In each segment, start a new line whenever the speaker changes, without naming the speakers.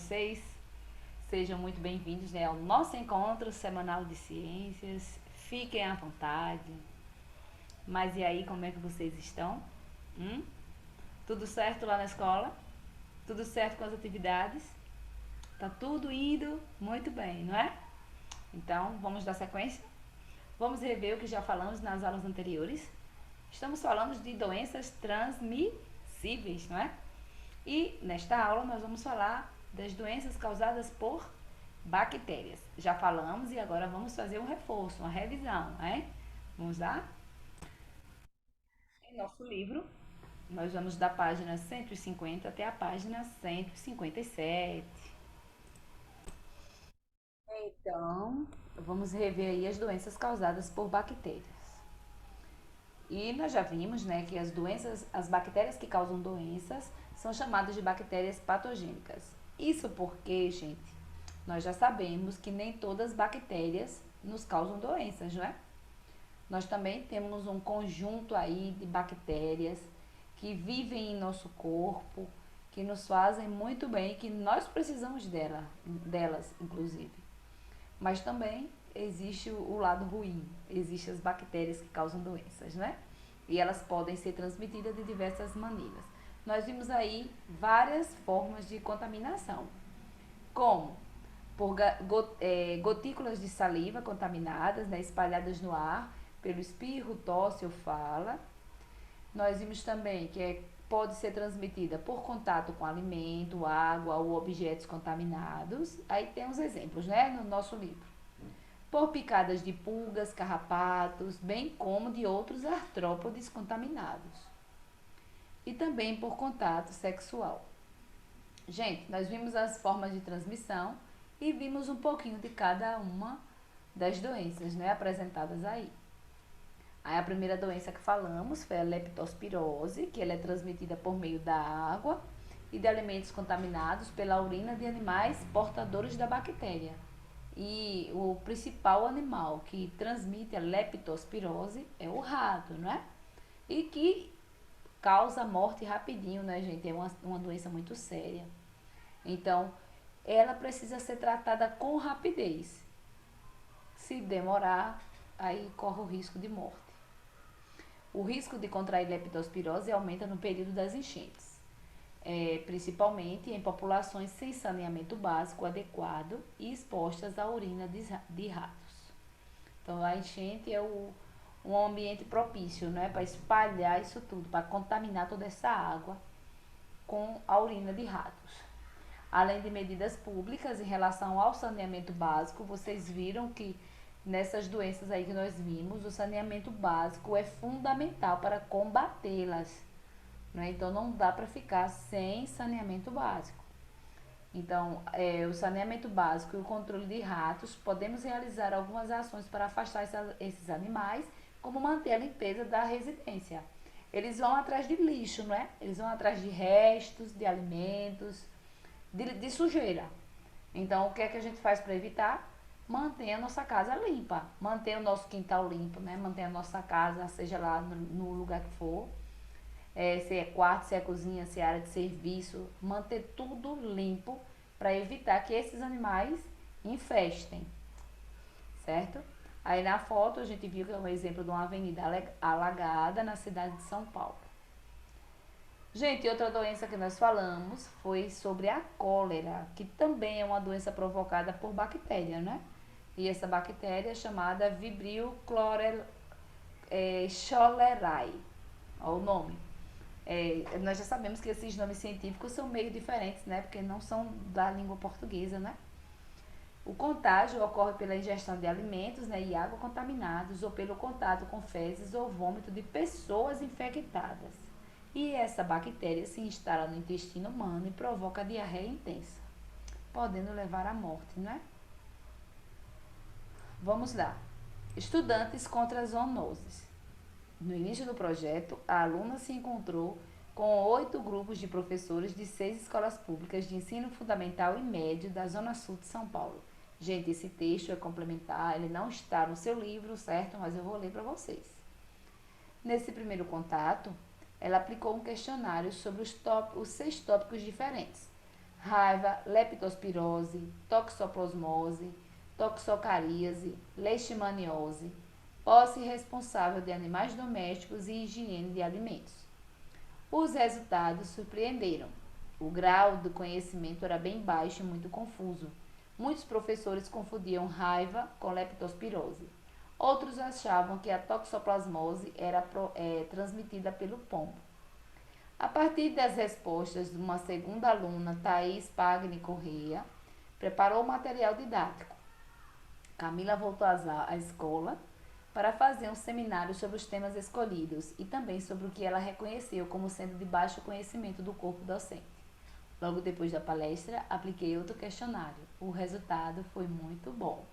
vocês? Sejam muito bem-vindos, né, ao nosso encontro semanal de ciências. Fiquem à vontade. Mas e aí, como é que vocês estão? Hum? Tudo certo lá na escola? Tudo certo com as atividades? Tá tudo indo muito bem, não é? Então, vamos dar sequência? Vamos rever o que já falamos nas aulas anteriores. Estamos falando de doenças transmissíveis, não é? E nesta aula nós vamos falar das doenças causadas por bactérias. Já falamos e agora vamos fazer um reforço, uma revisão, né? Vamos lá? Em nosso livro, nós vamos da página 150 até a página 157. Então, vamos rever aí as doenças causadas por bactérias. E nós já vimos, né, que as bactérias que causam doenças são chamadas de bactérias patogênicas. Isso porque, gente, nós já sabemos que nem todas as bactérias nos causam doenças, não é? Nós também temos um conjunto aí de bactérias que vivem em nosso corpo, que nos fazem muito bem, que nós precisamos delas, inclusive. Mas também existe o lado ruim, existem as bactérias que causam doenças, né? E elas podem ser transmitidas de diversas maneiras. Nós vimos aí várias formas de contaminação, como por gotículas de saliva contaminadas, né, espalhadas no ar, pelo espirro, tosse ou fala. Nós vimos também que pode ser transmitida por contato com alimento, água ou objetos contaminados. Aí tem uns exemplos, né, no nosso livro. Por picadas de pulgas, carrapatos, bem como de outros artrópodes contaminados. E também por contato sexual. Gente, nós vimos as formas de transmissão e vimos um pouquinho de cada uma das doenças, né, apresentadas aí. Aí a primeira doença que falamos foi a leptospirose, que ela é transmitida por meio da água e de alimentos contaminados pela urina de animais portadores da bactéria. E o principal animal que transmite a leptospirose é o rato, não é? E que causa morte rapidinho, né, gente? É uma doença muito séria. Então, ela precisa ser tratada com rapidez. Se demorar, aí corre o risco de morte. O risco de contrair leptospirose aumenta no período das enchentes, principalmente em populações sem saneamento básico adequado e expostas à urina de ratos. Então, a enchente é um ambiente propício, né, para espalhar isso tudo, para contaminar toda essa água com a urina de ratos. Além de medidas públicas em relação ao saneamento básico, vocês viram que nessas doenças aí que nós vimos, o saneamento básico é fundamental para combatê-las. Né? Então não dá para ficar sem saneamento básico. Então, o saneamento básico e o controle de ratos, podemos realizar algumas ações para afastar esses animais, como manter a limpeza da residência. Eles vão atrás de lixo, não é? Eles vão atrás de restos, de alimentos, de sujeira. Então, o que é que a gente faz para evitar? Manter a nossa casa limpa, manter o nosso quintal limpo, né? Manter a nossa casa, seja lá no lugar que for, se é quarto, se é cozinha, se é área de serviço, manter tudo limpo para evitar que esses animais infestem, certo? Aí na foto a gente viu que é um exemplo de uma avenida alagada na cidade de São Paulo. Gente, outra doença que nós falamos foi sobre a cólera, que também é uma doença provocada por bactéria, né? E essa bactéria é chamada Vibrio cholerae, olha o nome. Nós já sabemos que esses nomes científicos são meio diferentes, né? Porque não são da língua portuguesa, né? O contágio ocorre pela ingestão de alimentos, né, e água contaminados ou pelo contato com fezes ou vômito de pessoas infectadas. E essa bactéria se instala no intestino humano e provoca diarreia intensa, podendo levar à morte, né? Vamos lá. Estudantes contra as zoonoses. No início do projeto, a aluna se encontrou com 8 grupos de professores de 6 escolas públicas de ensino fundamental e médio da Zona Sul de São Paulo. Gente, esse texto é complementar, ele não está no seu livro, certo? Mas eu vou ler para vocês. Nesse primeiro contato, ela aplicou um questionário sobre os 6 tópicos diferentes. raiva, leptospirose, toxoplasmose, toxocaríase, leishmaniose, posse responsável de animais domésticos e higiene de alimentos. Os resultados surpreenderam. O grau do conhecimento era bem baixo e muito confuso. Muitos professores confundiam raiva com leptospirose. Outros achavam que a toxoplasmose era transmitida pelo pombo. A partir das respostas de uma segunda aluna, Thaís Pagni Correia, preparou o material didático. Camila voltou à escola para fazer um seminário sobre os temas escolhidos e também sobre o que ela reconheceu como sendo de baixo conhecimento do corpo docente. Logo depois da palestra, apliquei outro questionário. O resultado foi muito bom.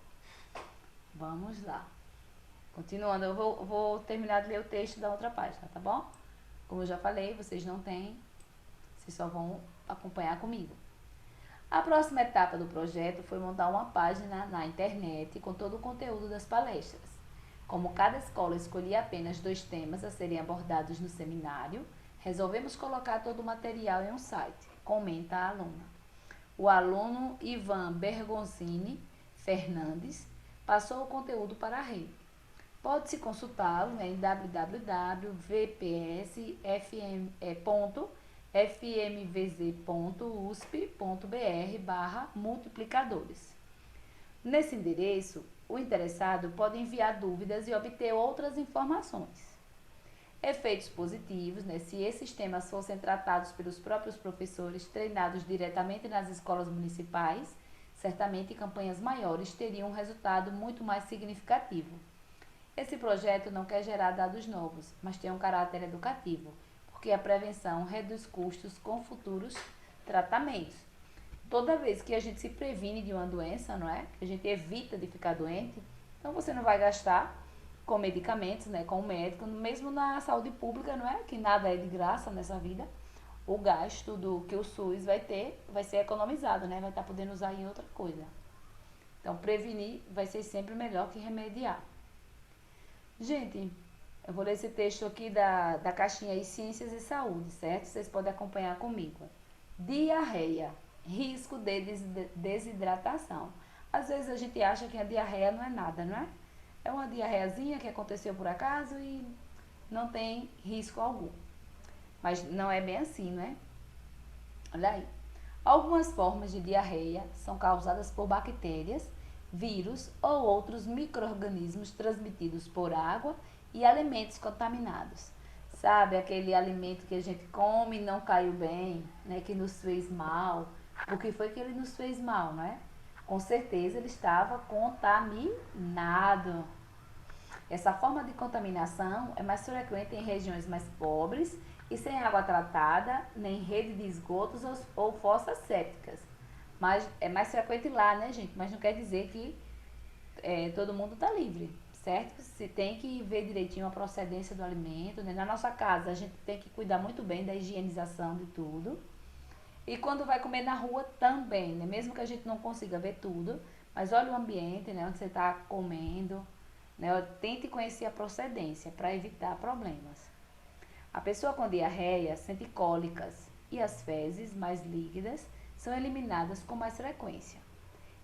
Vamos lá. Continuando, eu vou terminar de ler o texto da outra página, tá bom? Como eu já falei, vocês não têm, vocês só vão acompanhar comigo. A próxima etapa do projeto foi montar uma página na internet com todo o conteúdo das palestras. Como cada escola escolhia apenas 2 temas a serem abordados no seminário, resolvemos colocar todo o material em um site, comenta a aluna. O aluno Ivan Bergonzini Fernandes passou o conteúdo para a rede. Pode-se consultá-lo em www.vps.fmvz.usp.br/multiplicadores. Nesse endereço, o interessado pode enviar dúvidas e obter outras informações. Efeitos positivos, se esses temas fossem tratados pelos próprios professores treinados diretamente nas escolas municipais, certamente campanhas maiores teriam um resultado muito mais significativo. Esse projeto não quer gerar dados novos, mas tem um caráter educativo, porque a prevenção reduz custos com futuros tratamentos. Toda vez que a gente se previne de uma doença, não é? Que a gente evita de ficar doente, então você não vai gastar com medicamentos, com o médico, mesmo na saúde pública, não é? Que nada é de graça nessa vida. O gasto do que o SUS vai ter vai ser economizado, né? Vai estar podendo usar em outra coisa. Então, prevenir vai ser sempre melhor que remediar. Gente, eu vou ler esse texto aqui da caixinha aí, Ciências e Saúde, certo? Vocês podem acompanhar comigo. Diarreia, risco de desidratação. Às vezes a gente acha que a diarreia não é nada, não é? É uma diarreiazinha que aconteceu por acaso e não tem risco algum. Mas não é bem assim, não é? Olha aí. Algumas formas de diarreia são causadas por bactérias, vírus ou outros micro-organismos transmitidos por água e alimentos contaminados. Sabe, aquele alimento que a gente come e não caiu bem, que nos fez mal. O que foi que ele nos fez mal, não é? Com certeza ele estava contaminado. Essa forma de contaminação é mais frequente em regiões mais pobres e sem água tratada, nem rede de esgotos ou fossas sépticas. Mas é mais frequente lá, né, gente? Mas não quer dizer que todo mundo está livre, certo? Você tem que ver direitinho a procedência do alimento, né? Na nossa casa, a gente tem que cuidar muito bem da higienização de tudo. E quando vai comer na rua também, né? Mesmo que a gente não consiga ver tudo, mas olha o ambiente, né? Onde você está comendo, né? Tente conhecer a procedência para evitar problemas. A pessoa com diarreia sente cólicas e as fezes mais líquidas são eliminadas com mais frequência.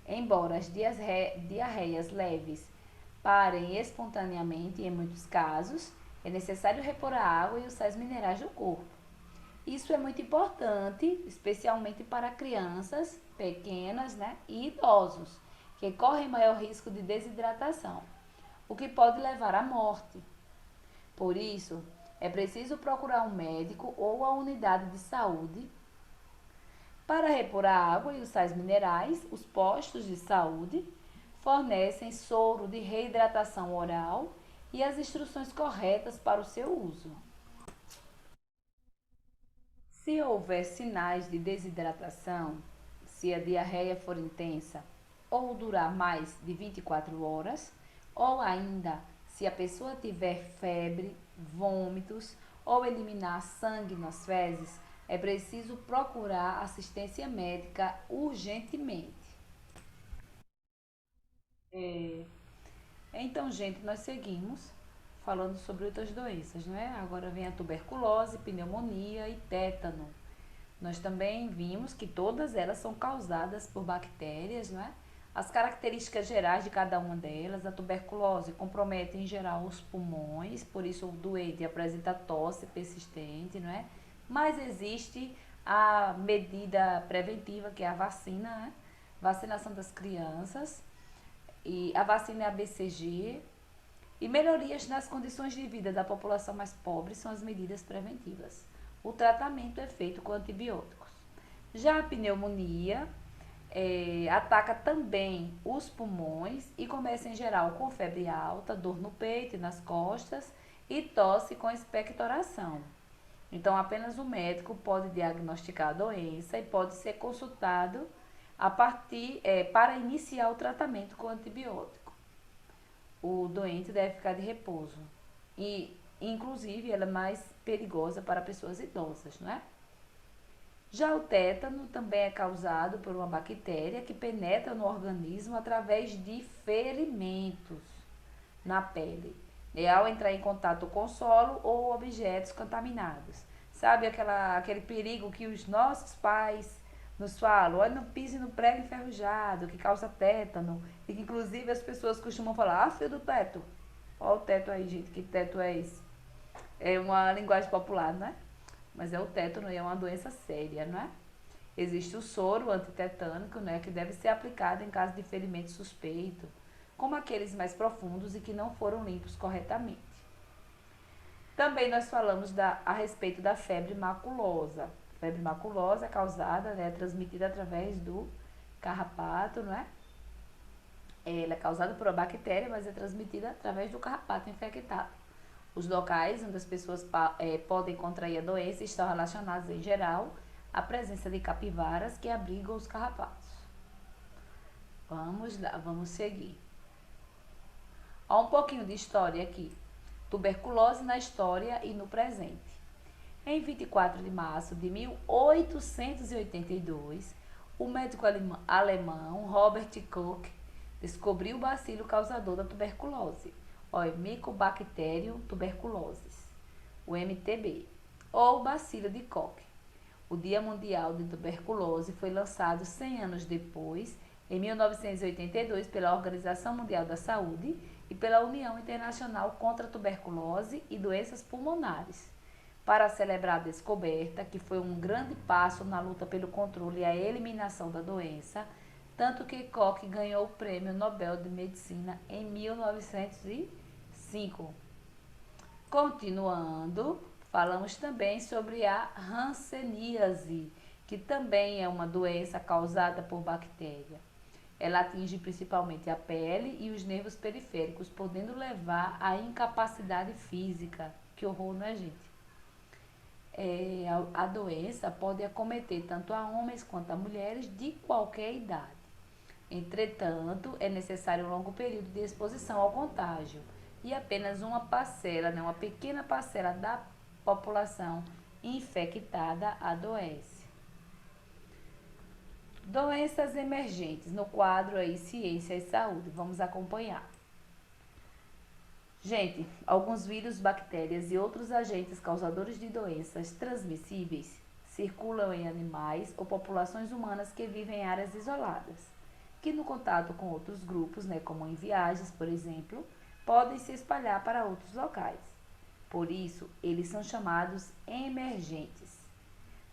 Embora as diarreias leves parem espontaneamente em muitos casos, é necessário repor a água e os sais minerais do corpo. Isso é muito importante, especialmente para crianças pequenas, e idosos, que correm maior risco de desidratação, o que pode levar à morte. Por isso, é preciso procurar um médico ou a unidade de saúde. Para repor a água e os sais minerais, os postos de saúde fornecem soro de reidratação oral e as instruções corretas para o seu uso. Se houver sinais de desidratação, se a diarreia for intensa ou durar mais de 24 horas, ou ainda se a pessoa tiver febre, vômitos ou eliminar sangue nas fezes, é preciso procurar assistência médica urgentemente. Então, gente, nós seguimos falando sobre outras doenças, não é? Agora vem a tuberculose, pneumonia e tétano. Nós também vimos que todas elas são causadas por bactérias, não é? As características gerais de cada uma delas, a tuberculose compromete em geral os pulmões, por isso o doente apresenta tosse persistente, não é? Mas existe a medida preventiva, que é a vacina, né? Vacinação das crianças, e a vacina é a BCG, e melhorias nas condições de vida da população mais pobre são as medidas preventivas. O tratamento é feito com antibióticos. Já a pneumonia ataca também os pulmões e começa em geral com febre alta, dor no peito e nas costas e tosse com expectoração. Então, apenas o médico pode diagnosticar a doença e pode ser consultado para iniciar o tratamento com antibiótico. O doente deve ficar de repouso e, inclusive, ela é mais perigosa para pessoas idosas, não é? Já o tétano também é causado por uma bactéria que penetra no organismo através de ferimentos na pele, ao entrar em contato com solo ou objetos contaminados. Sabe aquele perigo que os nossos pais nos falam? Olha, não pise no prego enferrujado, que causa tétano. E que inclusive as pessoas costumam falar, filho do teto. Olha o teto aí, gente, que teto é esse? É uma linguagem popular, não é? Mas é o tétano e é uma doença séria, não é? Existe o soro antitetânico, né, que deve ser aplicado em caso de ferimento suspeito, como aqueles mais profundos e que não foram limpos corretamente. Também nós falamos a respeito da febre maculosa. Febre maculosa é causada, né, transmitida através do carrapato, não é? Ela é causada por uma bactéria, mas é transmitida através do carrapato infectado. Os locais onde as pessoas podem contrair a doença estão relacionados, em geral, à presença de capivaras que abrigam os carrapatos. Vamos lá, vamos seguir. Há um pouquinho de história aqui. Tuberculose na história e no presente. Em 24 de março de 1882, o médico alemão Robert Koch descobriu o bacilo causador da tuberculose, o Mycobacterium tuberculosis, o MTB, ou bacilo de Koch. O Dia Mundial de Tuberculose foi lançado 100 anos depois, em 1982, pela Organização Mundial da Saúde e pela União Internacional contra a Tuberculose e Doenças Pulmonares, para celebrar a descoberta, que foi um grande passo na luta pelo controle e a eliminação da doença, tanto que Koch ganhou o Prêmio Nobel de Medicina em 1905. Continuando, falamos também sobre a hanseníase, que também é uma doença causada por bactéria. Ela atinge principalmente a pele e os nervos periféricos, podendo levar à incapacidade física. Que horror, não é, gente? A doença pode acometer tanto a homens quanto a mulheres de qualquer idade. Entretanto, é necessário um longo período de exposição ao contágio e apenas uma parcela, uma pequena parcela da população infectada adoece. Doenças emergentes no quadro aí Ciência e Saúde. Vamos acompanhar. Gente, alguns vírus, bactérias e outros agentes causadores de doenças transmissíveis circulam em animais ou populações humanas que vivem em áreas isoladas, que no contato com outros grupos, como em viagens, por exemplo, podem se espalhar para outros locais. Por isso, eles são chamados emergentes,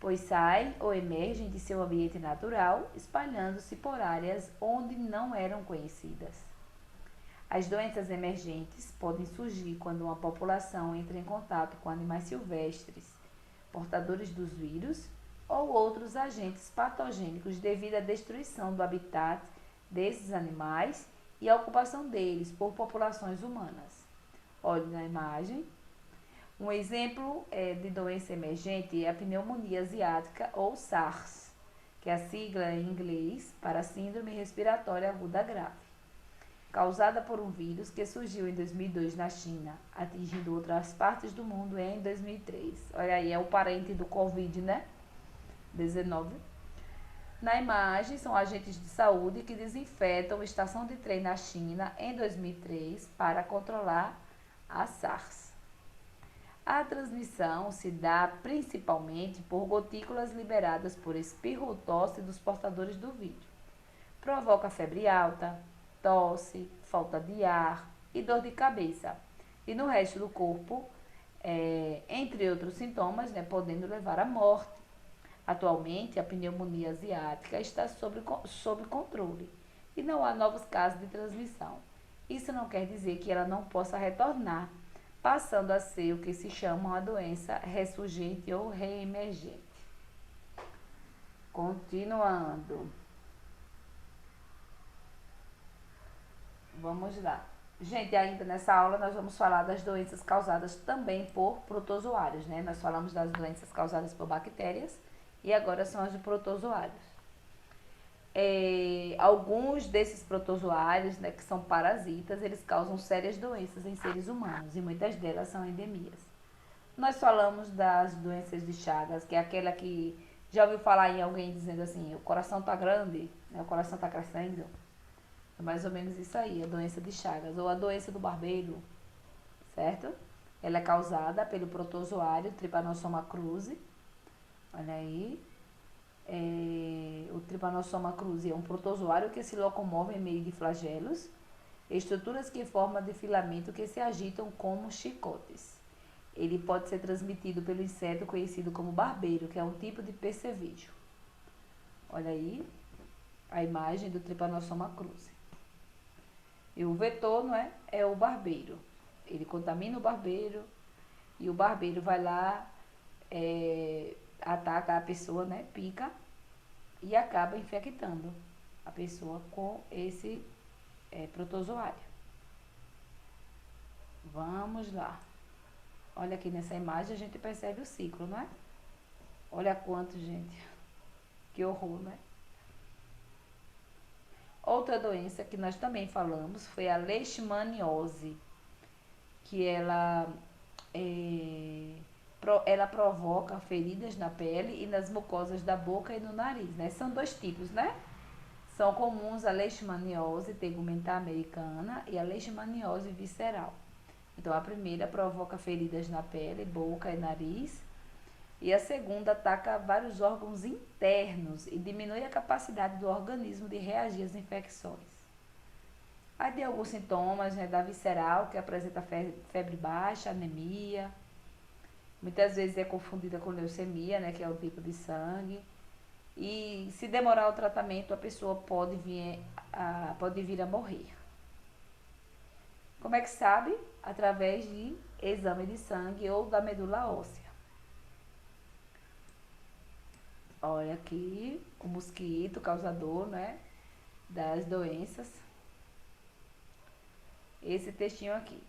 pois saem ou emergem de seu ambiente natural, espalhando-se por áreas onde não eram conhecidas. As doenças emergentes podem surgir quando uma população entra em contato com animais silvestres, portadores dos vírus, ou outros agentes patogênicos devido à destruição do habitat desses animais e a ocupação deles por populações humanas. Olhe na imagem. Um exemplo de doença emergente é a pneumonia asiática ou SARS, que é a sigla em inglês para Síndrome Respiratória Aguda Grave, causada por um vírus que surgiu em 2002 na China, atingindo outras partes do mundo em 2003. Olha aí, é o parente do Covid, né? 19. Na imagem, são agentes de saúde que desinfetam a estação de trem na China em 2003 para controlar a SARS. A transmissão se dá principalmente por gotículas liberadas por espirro ou tosse dos portadores do vírus. Provoca febre alta, tosse, falta de ar e dor de cabeça. E no resto do corpo, entre outros sintomas, né, podendo levar à morte. Atualmente, a pneumonia asiática está sob controle e não há novos casos de transmissão. Isso não quer dizer que ela não possa retornar, passando a ser o que se chama uma doença ressurgente ou reemergente. Continuando. Vamos lá. Gente, ainda nessa aula nós vamos falar das doenças causadas também por protozoários, né? Nós falamos das doenças causadas por bactérias e agora são as de protozoários. Alguns desses protozoários, né, que são parasitas, eles causam sérias doenças em seres humanos e muitas delas são endemias. Nós falamos das doenças de Chagas, que é aquela que já ouviu falar em alguém dizendo assim, o coração tá grande, né, o coração tá crescendo. É mais ou menos isso aí, a doença de Chagas, ou a doença do barbeiro, certo? Ela é causada pelo protozoário Trypanosoma cruzi. Olha aí. O Trypanosoma cruzi é um protozoário que se locomove em meio de flagelos, estruturas que formam de filamento que se agitam como chicotes. Ele pode ser transmitido pelo inseto conhecido como barbeiro, que é um tipo de percevejo. Olha aí a imagem do Trypanosoma cruzi. E o vetor, não é? É o barbeiro. Ele contamina o barbeiro e o barbeiro vai lá, ataca a pessoa, né? Pica e acaba infectando a pessoa com esse protozoário. Vamos lá. Olha aqui nessa imagem a gente percebe o ciclo, não é? Olha quanto, gente. Que horror, né? Outra doença que nós também falamos foi a leishmaniose, que ela provoca feridas na pele e nas mucosas da boca e no nariz, né? São dois tipos, né? São comuns a leishmaniose tegumentar americana e a leishmaniose visceral. Então, a primeira provoca feridas na pele, boca e nariz, e a segunda ataca vários órgãos internos e diminui a capacidade do organismo de reagir às infecções. Aí tem alguns sintomas, né, da visceral, que apresenta febre baixa, anemia. Muitas vezes é confundida com leucemia, né, que é o tipo de sangue. E se demorar o tratamento, a pessoa pode vir a morrer. Como é que sabe? Através de exame de sangue ou da medula óssea. Olha aqui o mosquito causador, né, das doenças. Esse textinho aqui.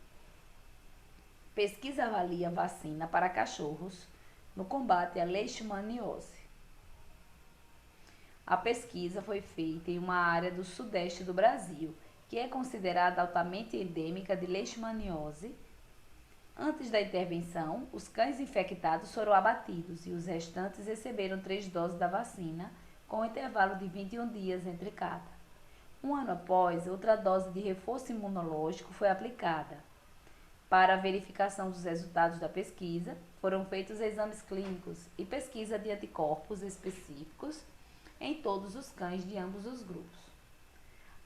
Pesquisa avalia vacina para cachorros no combate à leishmaniose. A pesquisa foi feita em uma área do sudeste do Brasil, que é considerada altamente endêmica de leishmaniose. Antes da intervenção, os cães infectados foram abatidos e os restantes receberam 3 doses da vacina, com um intervalo de 21 dias entre cada. Um ano após, outra dose de reforço imunológico foi aplicada. Para a verificação dos resultados da pesquisa, foram feitos exames clínicos e pesquisa de anticorpos específicos em todos os cães de ambos os grupos.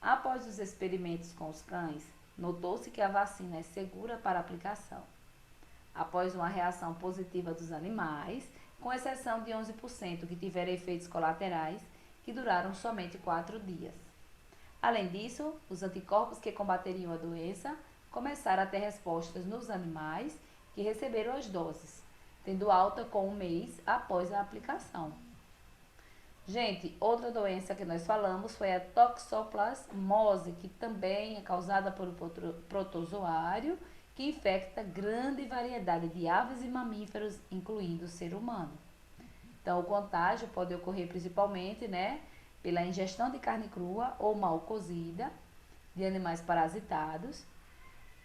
Após os experimentos com os cães, notou-se que a vacina é segura para aplicação. Após uma reação positiva dos animais, com exceção de 11% que tiveram efeitos colaterais que duraram somente 4 dias. Além disso, os anticorpos que combateriam a doença começaram a ter respostas nos animais que receberam as doses, tendo alta com 1 mês após a aplicação. Gente, outra doença que nós falamos foi a toxoplasmose, que também é causada por um protozoário que infecta grande variedade de aves e mamíferos, incluindo o ser humano. Então, o contágio pode ocorrer principalmente, né, pela ingestão de carne crua ou mal cozida de animais parasitados,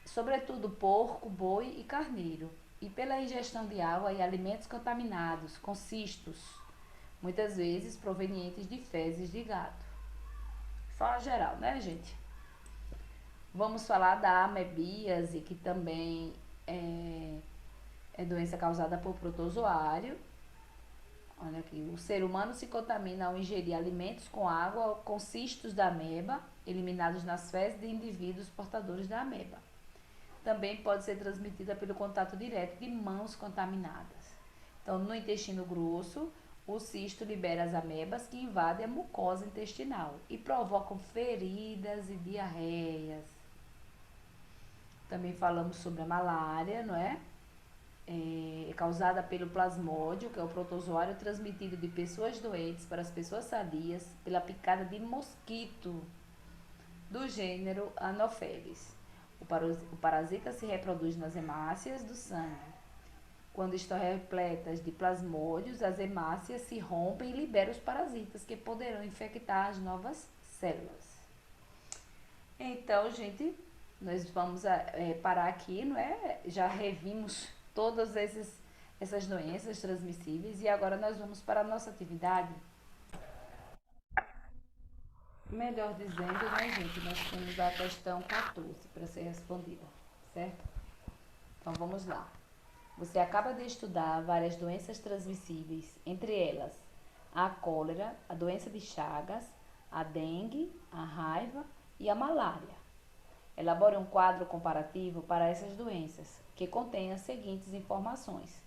sobretudo porco, boi e carneiro, e pela ingestão de água e alimentos contaminados com cistos, muitas vezes provenientes de fezes de gato. Só geral, né, gente? Vamos falar da amebíase, que também É doença causada por protozoário. Olha aqui, o ser humano se contamina ao ingerir alimentos com água com cistos da ameba, eliminados nas fezes de indivíduos portadores da ameba. Também pode ser transmitida pelo contato direto de mãos contaminadas. Então, no intestino grosso, o cisto libera as amebas que invadem a mucosa intestinal e provocam feridas e diarreias. Também falamos sobre a malária, não é? É causada pelo plasmódio, que é o protozoário transmitido de pessoas doentes para as pessoas sadias pela picada de mosquito do gênero Anopheles. O parasita se reproduz nas hemácias do sangue. Quando estão repletas de plasmódios, as hemácias se rompem e liberam os parasitas que poderão infectar as novas células. Então, gente, nós vamos parar aqui, não é? Já revimos todas essas doenças transmissíveis e agora nós vamos para a nossa atividade. Melhor dizendo, né, gente, nós temos a questão 14 para ser respondida, certo? Então vamos lá. Você acaba de estudar várias doenças transmissíveis, entre elas a cólera, a doença de Chagas, a dengue, a raiva e a malária. Elabore um quadro comparativo para essas doenças, que contém as seguintes informações.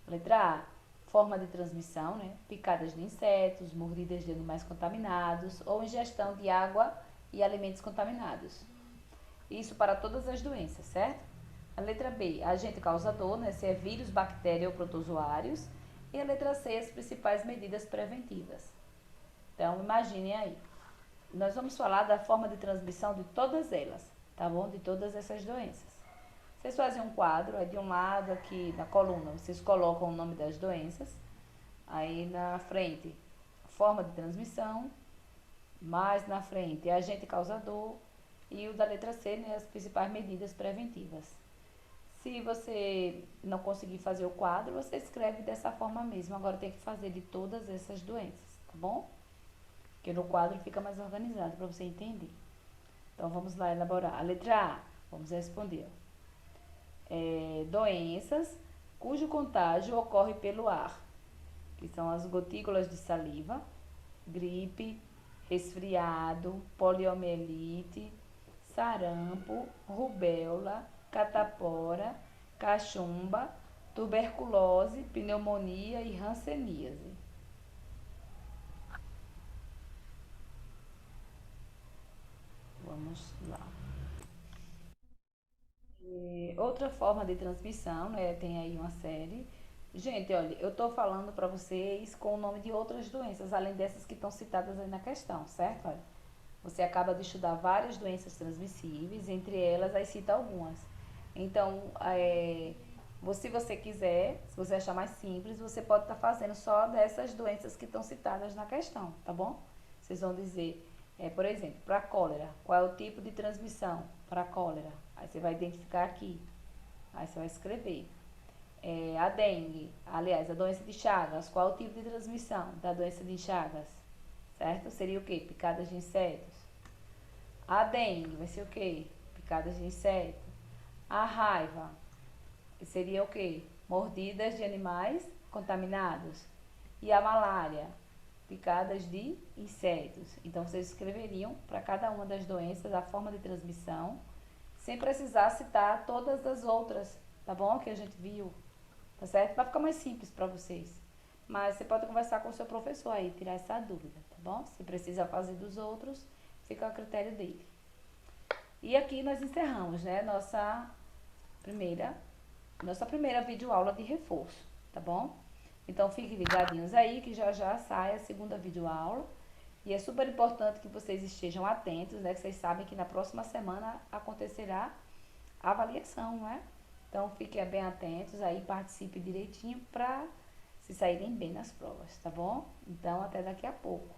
Letra A, forma de transmissão, né? Picadas de insetos, mordidas de animais contaminados ou ingestão de água e alimentos contaminados. Isso para todas as doenças, certo? A letra B, agente causador, né? Se é vírus, bactéria ou protozoários. E a letra C, as principais medidas preventivas. Então, imaginem aí. Nós vamos falar da forma de transmissão de todas elas, tá bom? De todas essas doenças. Vocês fazem um quadro, aí de um lado aqui na coluna, vocês colocam o nome das doenças. Aí na frente, forma de transmissão. Mais na frente, agente causador. E o da letra C, né, as principais medidas preventivas. Se você não conseguir fazer o quadro, você escreve dessa forma mesmo. Agora tem que fazer de todas essas doenças, tá bom? Porque no quadro fica mais organizado para você entender. Então vamos lá elaborar. A letra A, vamos responder. Doenças cujo contágio ocorre pelo ar, que são as gotículas de saliva, gripe, resfriado, poliomielite, sarampo, rubéola, catapora, cachumba, tuberculose, pneumonia e hanseníase. Vamos lá. Outra forma de transmissão, né? Tem aí uma série. Gente, olha, eu tô falando para vocês com o nome de outras doenças, além dessas que estão citadas aí na questão, certo? Olha, você acaba de estudar várias doenças transmissíveis, entre elas, aí cita algumas. Então, se você quiser, se você achar mais simples, você pode estar fazendo só dessas doenças que estão citadas na questão, tá bom? Vocês vão dizer, por exemplo, para a cólera, qual é o tipo de transmissão para a cólera? Aí você vai identificar aqui, aí você vai escrever. A dengue, aliás, a doença de Chagas, qual é o tipo de transmissão da doença de Chagas? Certo? Seria o quê? Picadas de insetos. A dengue vai ser o quê? Picadas de inseto. A raiva seria o quê? Mordidas de animais contaminados. E a malária? Picadas de insetos. Então, vocês escreveriam para cada uma das doenças a forma de transmissão, sem precisar citar todas as outras, tá bom? Que a gente viu, tá certo? Vai ficar mais simples para vocês. Mas você pode conversar com o seu professor aí, tirar essa dúvida, tá bom? Se precisa fazer dos outros, fica a critério dele. E aqui nós encerramos, né, nossa primeira videoaula de reforço, tá bom? Então fiquem ligadinhos aí que já já sai a segunda videoaula. E é super importante que vocês estejam atentos, né? Que vocês sabem que na próxima semana acontecerá a avaliação, né? Então fiquem bem atentos aí, participem direitinho para se saírem bem nas provas, tá bom? Então até daqui a pouco.